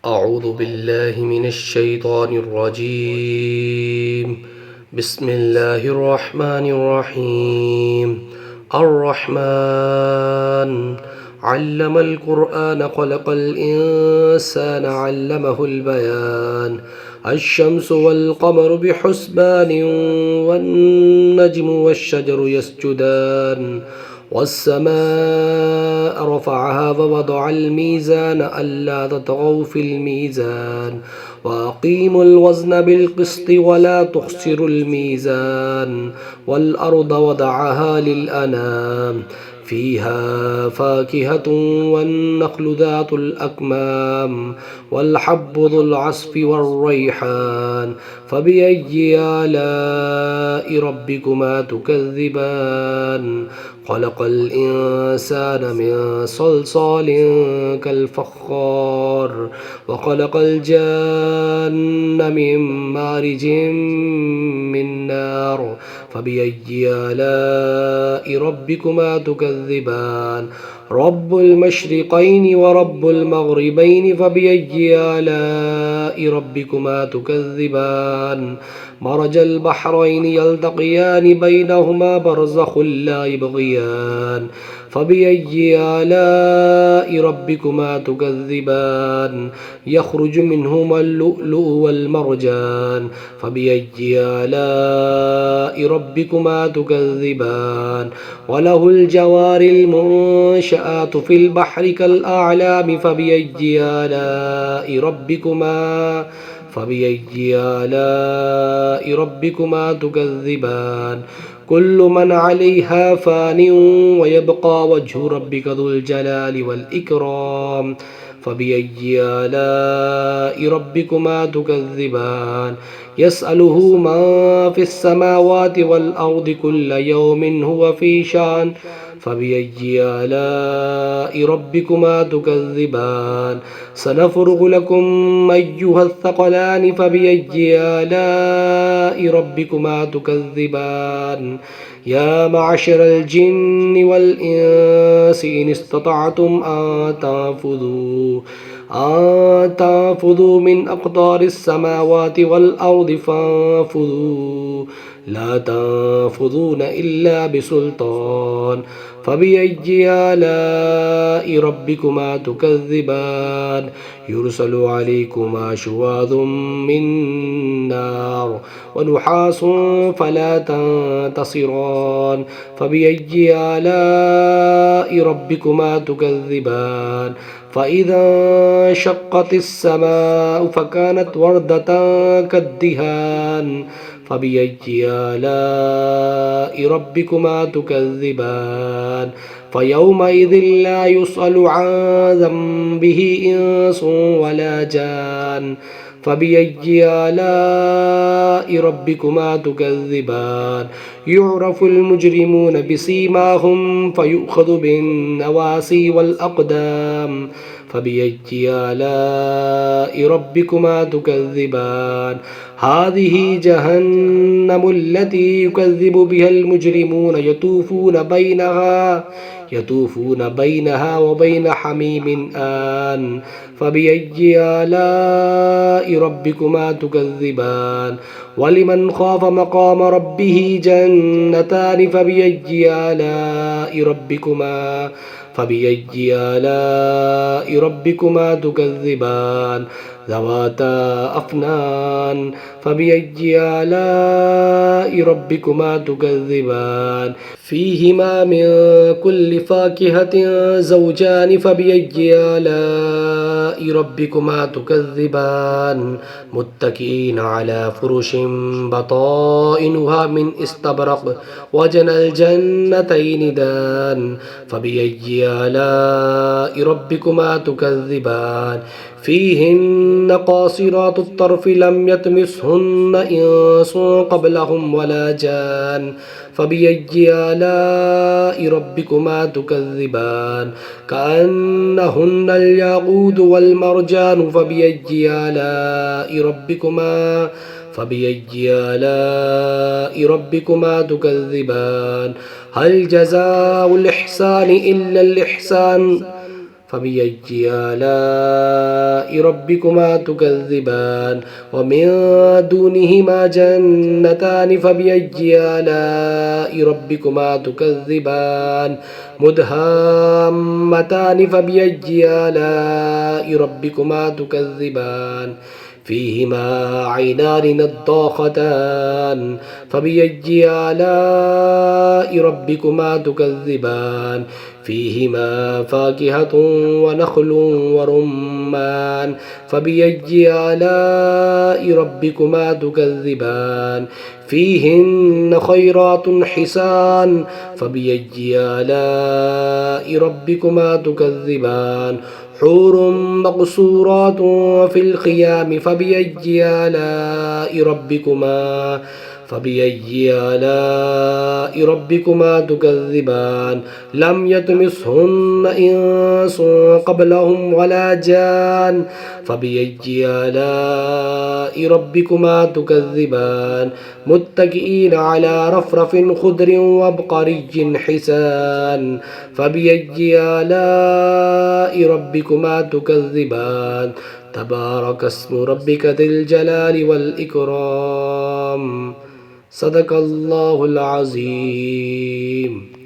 أعوذ بالله من الشيطان الرجيم. بسم الله الرحمن الرحيم. الرحمن علم القرآن خلق الإنسان علمه البيان. الشمس والقمر بحسبان والنجم والشجر يسجدان والسماء رفعها ووضع الميزان ألا تطغوا في الميزان وأقيموا الوزن بالقسط ولا تخسروا الميزان والأرض وضعها للأنام فيها فاكهة والنخل ذات الأكمام والحب ذو العصف والريحان فبأي آلاء ربكما تكذبان خلق الإنسان من صلصال كالفخار وخلق الجان من مارج من نار فبأي آلاء ربكما تكذبان رب المشرقين ورب المغربين فبأي آلاء ربكما تكذبان مرج البحرين يلتقيان بينهما برزخ لا يبغيان فبأي آلاء ربكما تكذبان يخرج منهما اللؤلؤ والمرجان فبأي آلاء ربكما تكذبان وله الجوار المنشآت في البحر كالأعلام فبأي آلاء ربكما تكذبان كل من عليها فان ويبقى وجه ربك ذو الجلال والإكرام فبأي آلاء ربكما تكذبان يسأله من في السماوات والأرض كل يوم هو في شأن فبأي آلاء ربكما تكذبان سنفرغ لكم أيها الثقلان فبأي آلاء ربكما تكذبان يا معشر الجن والإنس إن استطعتم أن تنفذوا من أقطار السماوات والأرض فانفذوا لا تنفذون إلا بسلطان فبأي آلاء ربكما تكذبان يرسل عليكما شواظ من نار ونحاس فلا تنتصران فبأي آلاء ربكما تكذبان فإذا انشقت السماء فكانت وردة كالدهان فبأي آلاء ربكما تكذبان فيومئذ لا يسأل عن ذنبه إنس ولا جان فبأي آلاء ربكما تكذبان يعرف المجرمون بسيماهم فيؤخذ بالنواسي والأقدام فبأي آلاء ربكما تكذبان هذه جهنم التي يكذب بها المجرمون يطوفون بينها وبين حميم آن فبأي آلاء ربكما تكذبان ولمن خاف مقام ربه جنتان فبأي آلاء ربكما تكذبان ذواتا أفنان فبأي آلاء ربكما تكذبان فيهما من كل فاكهة زوجان فبأي آلاء ربكما تكذبان متكئين على فرش بطائنها من استبرق وجنى الجنتين دان فبأي آلاء ربكما تكذبان فيهن قاصرات الطرف لم يطمثهن إنس قبلهم ولا جان فبأي آلاء ربكما تكذبان كأنهن الياقوت والمرجان فبأي آلاء ربكما تكذبان هل جزاء الإحسان إلا الإحسان فبأي آلاء ربكما تكذبان ومن دونهما جنتان فبأي آلاء ربكما تكذبان مدهامتان فبأي آلاء ربكما تكذبان فيهما عينان نضاختان فبأي آلاء ربكما تكذبان فيهما فاكهة ونخل ورمان فبأي آلاء ربكما تكذبان فيهن خيرات حسان فبأي آلاء ربكما تكذبان حور مقصورات في الخيام فبأي آلاء ربكما تكذبان لم يطمثهن إنس قبلهم ولا جان فبأي آلاء ربكما تكذبان متكئين على رفرف خضر وعبقري حسان فبأي آلاء ربكما تكذبان تبارك اسم ربك ذي الجلال والإكرام صدق الله العظيم.